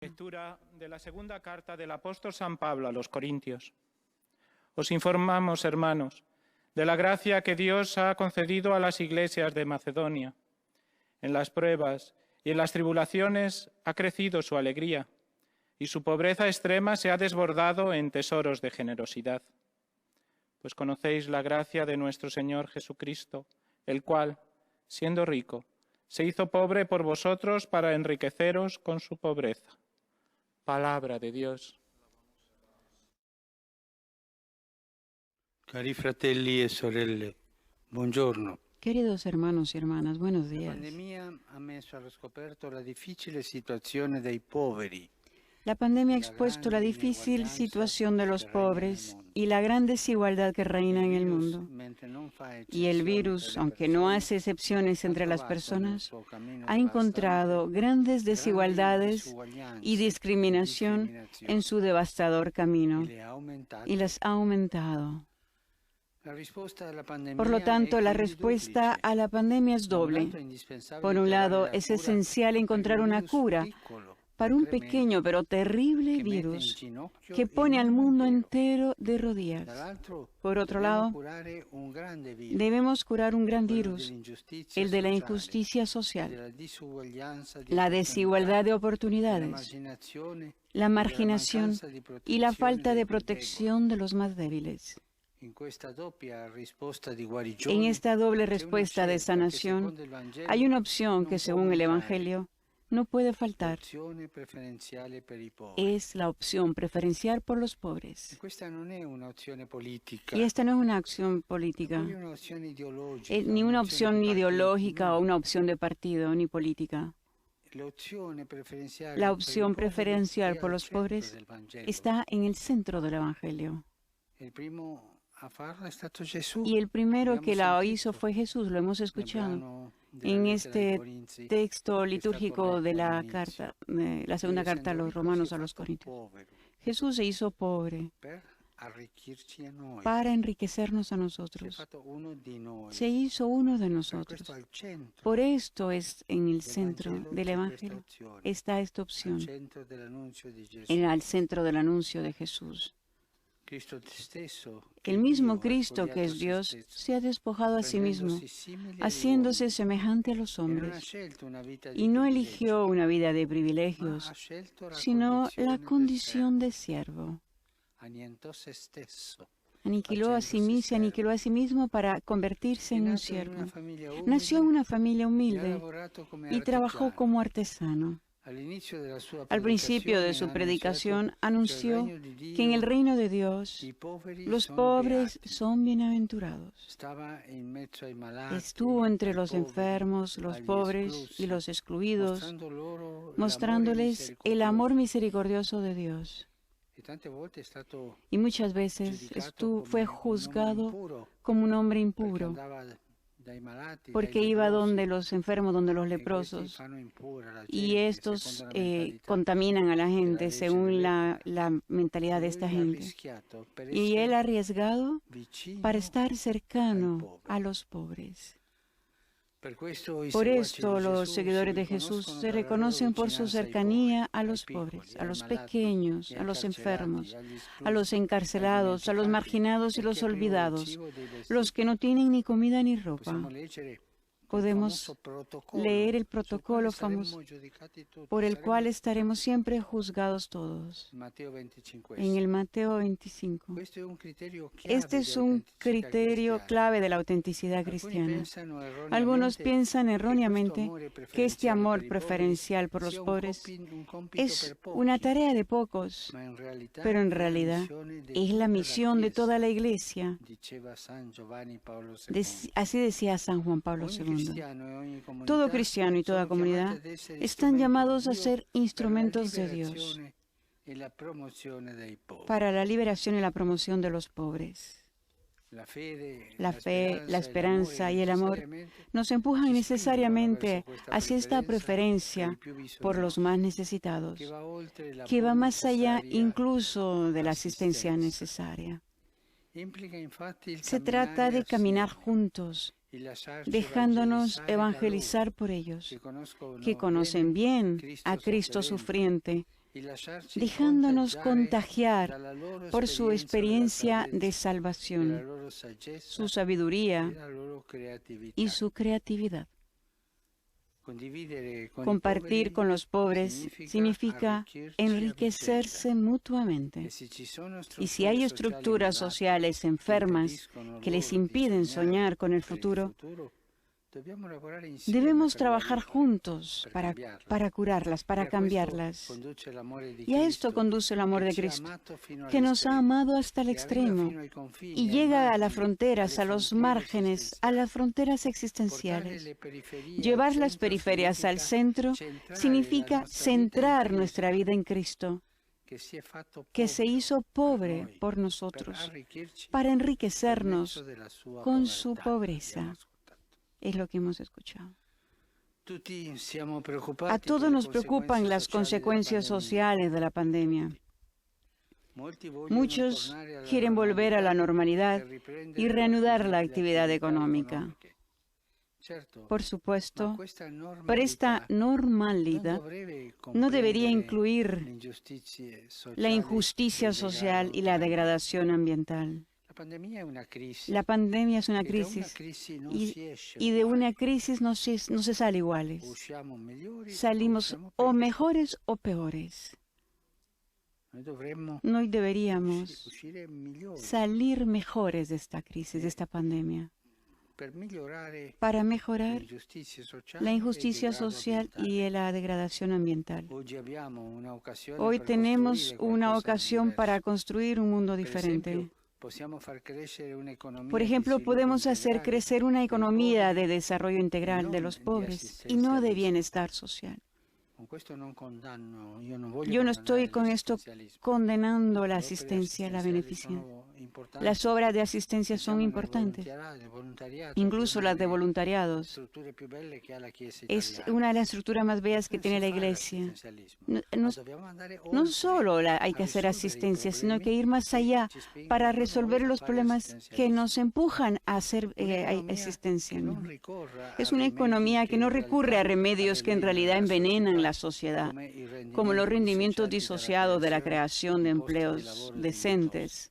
Lectura de la segunda carta del apóstol San Pablo a los Corintios. Os informamos, hermanos, de la gracia que Dios ha concedido a las iglesias de Macedonia. En las pruebas y en las tribulaciones ha crecido su alegría, y su pobreza extrema se ha desbordado en tesoros de generosidad. Pues conocéis la gracia de nuestro Señor Jesucristo, el cual, siendo rico, se hizo pobre por vosotros para enriqueceros con su pobreza. Palabra de Dios. Cari fratelli e sorelle, buongiorno. Queridos hermanos y hermanas, buenos La días. pandemia ha messo allo scoperto la difficile situazione dei poveri. La pandemia ha expuesto la difícil situación de los pobres y la gran desigualdad que reina en el mundo. Y el virus, aunque no hace excepciones entre las personas, ha encontrado grandes desigualdades y discriminación en su devastador camino y las ha aumentado. Por lo tanto, la respuesta a la pandemia es doble. Por un lado, es esencial encontrar una cura para un pequeño pero terrible virus que pone al mundo entero de rodillas. Por otro lado, debemos curar un gran virus, el de la injusticia social, la desigualdad de oportunidades, la marginación y la falta de protección de los más débiles. En esta doble respuesta de sanación, hay una opción que, según el Evangelio, no puede faltar. Es la opción preferencial por los pobres. Y esta no es una opción política, ni una opción ideológica o una opción de partido ni política. La opción preferencial por los pobres está en el centro del Evangelio. Y el primero que la hizo fue Jesús, lo hemos escuchado en este texto litúrgico de la carta, la segunda carta a los romanos a los Corintios. Jesús se hizo pobre para enriquecernos a nosotros. Se hizo uno de nosotros. Por esto es en el centro del Evangelio está esta opción, al centro del anuncio de Jesús. El mismo Cristo, que es Dios, se ha despojado a sí mismo, haciéndose semejante a los hombres, y no eligió una vida de privilegios, sino la condición de siervo. Se aniquiló a sí mismo para convertirse en un siervo. Nació en una familia humilde y trabajó como artesano. Al principio de su predicación anunció que en el reino de Dios los pobres son bienaventurados. Estuvo entre los enfermos, los pobres y los excluidos, mostrándoles el amor misericordioso de Dios. Y muchas veces fue juzgado como un hombre impuro, porque iba donde los enfermos, donde los leprosos, y estos contaminan a la gente según la mentalidad de esta gente. Y él ha arriesgado para estar cercano a los pobres. Por esto los seguidores de Jesús se reconocen por su cercanía a los pobres, a los pequeños, a los enfermos, a los encarcelados, a los marginados y los olvidados, los que no tienen ni comida ni ropa. Podemos leer el protocolo famoso por el cual estaremos siempre juzgados todos. En el Mateo 25. Este es un criterio clave de la autenticidad cristiana. Algunos piensan erróneamente que este amor preferencial por los pobres es una tarea de pocos, pero en realidad es la misión de toda la Iglesia. Así decía San Juan Pablo II. Todo cristiano y toda comunidad están llamados a ser instrumentos de Dios para la liberación y la promoción de los pobres. La fe, la esperanza y el amor nos empujan necesariamente hacia esta preferencia por los más necesitados, que va más allá incluso de la asistencia necesaria. Se trata de caminar juntos, dejándonos evangelizar por ellos, que conocen bien a Cristo sufriente, dejándonos contagiar por su experiencia de salvación, su sabiduría y su creatividad. Compartir con los pobres significa enriquecerse mutuamente. Y si hay estructuras sociales enfermas que les impiden soñar con el futuro, debemos trabajar juntos para curarlas, para cambiarlas. Y a esto conduce el amor de Cristo, que nos ha amado hasta el extremo y llega a las fronteras, a los márgenes, a las fronteras existenciales. Llevar las periferias al centro significa centrar nuestra vida en Cristo, que se hizo pobre por nosotros, para enriquecernos con su pobreza. Es lo que hemos escuchado. A todos nos preocupan las consecuencias sociales de la pandemia. Muchos quieren volver a la normalidad y reanudar la actividad económica. Por supuesto, pero esta normalidad no debería incluir la injusticia social y la degradación ambiental. La pandemia es una crisis y de una crisis no se sale iguales. Salimos o mejores o peores. No deberíamos salir mejores de esta crisis, de esta pandemia, para mejorar la injusticia social y la degradación ambiental. Hoy tenemos una ocasión para construir un mundo diferente. Por ejemplo, podemos hacer crecer una economía de desarrollo integral de los pobres y no de bienestar social. Yo no estoy con esto condenando la asistencia, la beneficencia. Las obras de asistencia son importantes, incluso las de voluntariados. Es una de las estructuras más bellas que tiene la Iglesia. No solo hay que hacer asistencia, sino que ir más allá para resolver los problemas que nos empujan a hacer asistencia. Es una economía que no recurre a remedios que en realidad envenenan la sociedad, como los rendimientos disociados de la creación de empleos decentes.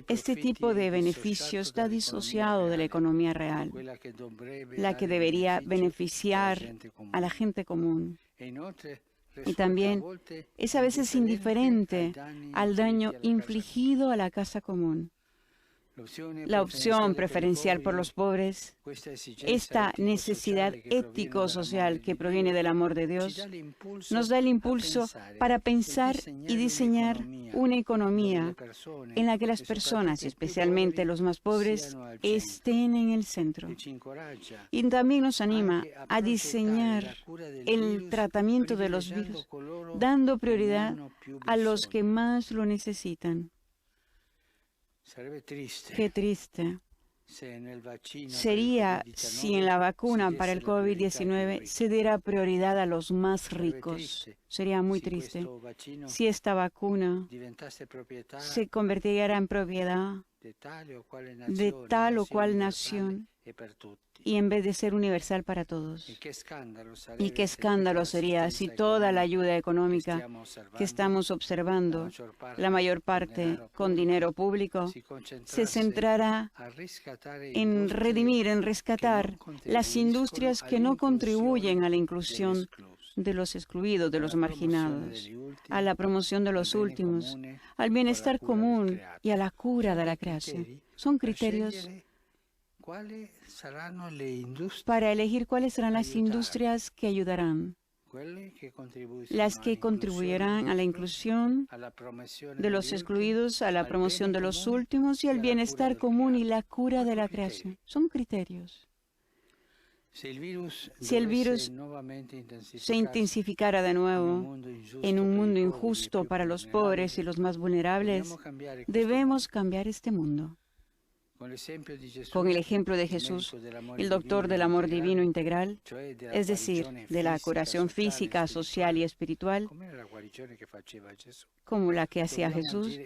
Este tipo de beneficio está disociado de la economía real, la que debería beneficiar a la gente común. Y también es a veces indiferente al daño infligido a la casa común. La opción preferencial por los pobres, esta necesidad ético-social que proviene del amor de Dios, nos da el impulso para pensar y diseñar una economía en la que las personas, especialmente los más pobres, estén en el centro. Y también nos anima a diseñar el tratamiento de los virus, dando prioridad a los que más lo necesitan. Qué triste sería si en la vacuna para el COVID-19 se diera prioridad a los más ricos. Sería muy triste si esta vacuna se convirtiera en propiedad de tal o cual nación y en vez de ser universal para todos. Y qué escándalo sería si toda la ayuda económica que estamos observando, la mayor parte con dinero público, se centrara en redimir, en rescatar las industrias que no contribuyen a la inclusión de los excluidos, de los marginados, a la promoción de los últimos, al bienestar común y a la cura de la creación. Son criterios para elegir cuáles serán las industrias que ayudarán, las que contribuirán a la inclusión de los excluidos, a la promoción de los últimos y al bienestar común y la cura de la creación. Son criterios. Si el virus se intensificara de nuevo en un mundo injusto para los pobres y los más vulnerables, debemos cambiar este mundo. Con el ejemplo de Jesús, el doctor del amor divino integral, es decir, de la curación física, social y espiritual, como la que hacía Jesús,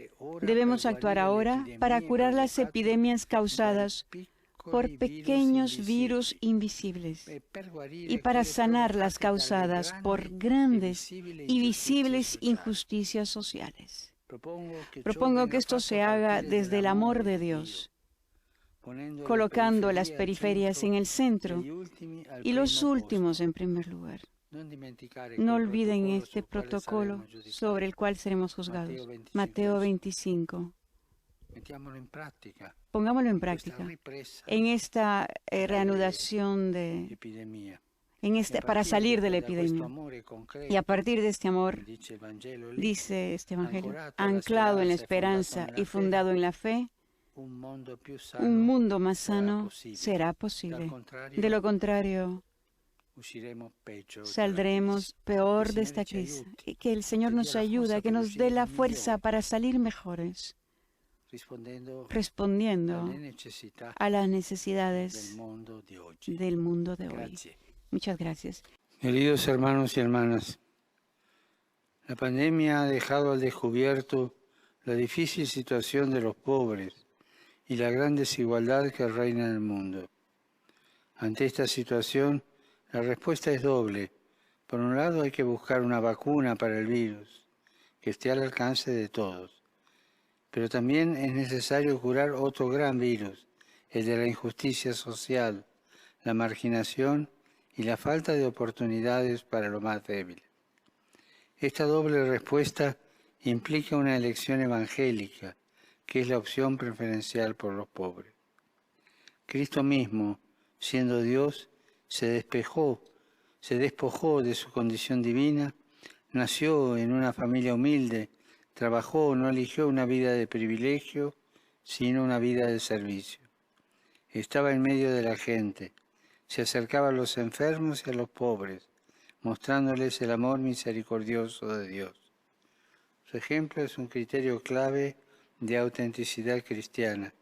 debemos actuar ahora para curar las epidemias causadas por pequeños virus invisibles y para sanar las causadas por grandes y visibles injusticias sociales. Propongo que esto se haga desde el amor de Dios, colocando las periferias en el centro y los últimos en primer lugar. No olviden este protocolo sobre el cual seremos juzgados. Mateo 25. Pongámoslo en práctica en esta reanudación para salir de la epidemia. Y a partir de este amor, dice este Evangelio, anclado en la esperanza y fundado en la fe, un mundo más sano será posible. De lo contrario, saldremos peor de esta crisis. Y que el Señor nos ayude, a que nos dé la fuerza para salir mejores, respondiendo a las necesidades del mundo de hoy. Muchas gracias. Queridos hermanos y hermanas, la pandemia ha dejado al descubierto la difícil situación de los pobres y la gran desigualdad que reina en el mundo. Ante esta situación, la respuesta es doble. Por un lado, hay que buscar una vacuna para el virus, que esté al alcance de todos. Pero también es necesario curar otro gran virus, el de la injusticia social, la marginación y la falta de oportunidades para los más débiles. Esta doble respuesta implica una elección evangélica, que es la opción preferencial por los pobres. Cristo mismo, siendo Dios, se despojó de su condición divina, nació en una familia humilde, trabajó, no eligió una vida de privilegio, sino una vida de servicio. Estaba en medio de la gente, se acercaba a los enfermos y a los pobres, mostrándoles el amor misericordioso de Dios. Su ejemplo es un criterio clave de autenticidad cristiana.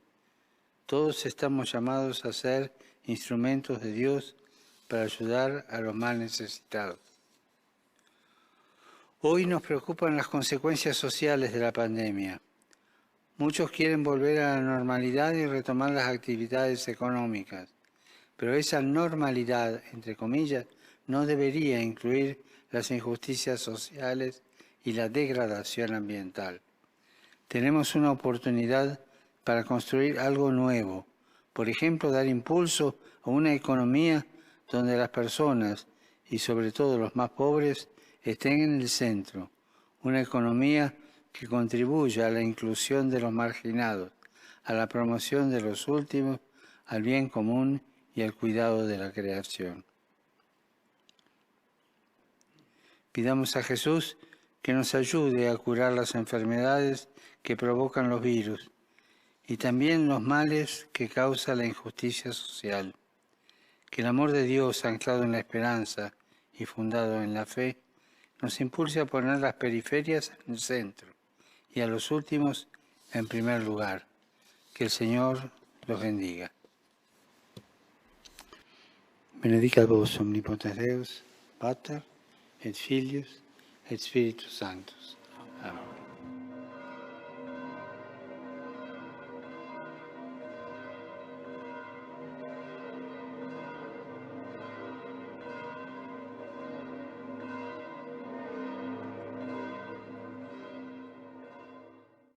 Todos estamos llamados a ser instrumentos de Dios para ayudar a los más necesitados. Hoy nos preocupan las consecuencias sociales de la pandemia. Muchos quieren volver a la normalidad y retomar las actividades económicas, pero esa normalidad, entre comillas, no debería incluir las injusticias sociales y la degradación ambiental. Tenemos una oportunidad para construir algo nuevo, por ejemplo, dar impulso a una economía donde las personas, y sobre todo los más pobres, estén en el centro, una economía que contribuya a la inclusión de los marginados, a la promoción de los últimos, al bien común y al cuidado de la creación. Pidamos a Jesús que nos ayude a curar las enfermedades que provocan los virus y también los males que causa la injusticia social. Que el amor de Dios, anclado en la esperanza y fundado en la fe, nos impulse a poner las periferias en el centro y a los últimos en primer lugar. Que el Señor los bendiga. Benedicat vos omnipotens Deus, Pater, et Filius, et Spiritus Sanctus. Amén.